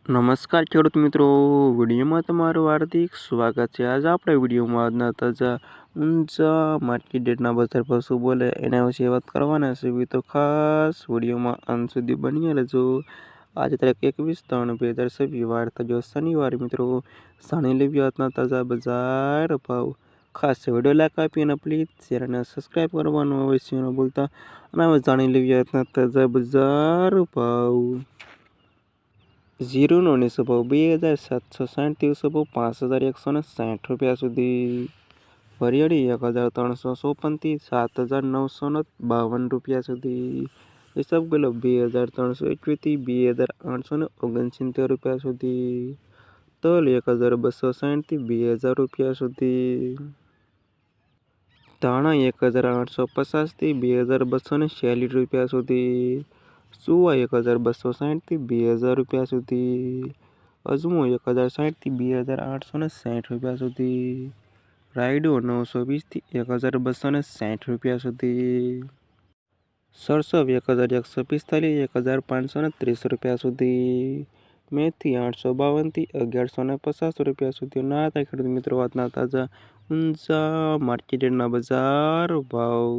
નમસ્કાર ખેડૂત મિત્રો, વિડીયોમાં તમારું હાર્દિક સ્વાગત છે। આજે આપણે વિડીયોમાં આજના તાજા ઊંચા માર્કેટ રેટના બજાર પર શું બોલે એના વિશે વાત કરવાના છે। તો ખાસ વિડીયોમાં અંત સુધી બની રહેજો। આજે તારીખ 21/3/2026 વાર થયો શનિવાર। મિત્રો જાણી લેવી આજના તાજા બજાર ભાવ। ખાસ વિડીયો લાઈક આપી અને પ્લીઝ ચેનલને સબસ્ક્રાઈબ કરવાનું અવશ્ય ન ભૂલતા। અને હવે જાણી લેવી આજના તાજા બજાર ભાવ। જીરુનો નીચો ભાવ 2760 ઊંચો ભાવ 5160 રૂપિયા સુધી। વરિયાળી 1354 થી 7952 રૂપિયા સુધી। ઈસબગુલ 2321 થી 2869 રૂપિયા સુધી। તલ 1260 થી 2000 રૂપિયા સુધી। ધાણા 1850 થી 2246 રૂપિયા સુધી। સુવા 1260 થી 2000 રૂપિયા સુધી। અજમો 1060 થી 2860 રૂપિયા સુધી। રાયડો 920 થી 1260 રૂપિયા સુધી। સરસો 1145 થી 1530 રૂપિયા સુધી। મેથી 852 થી 1150 રૂપિયા સુધી। ના હતા ખેડૂત મિત્રો આજના તાજા ઊંચા માર્કેટના બજાર ભાવ।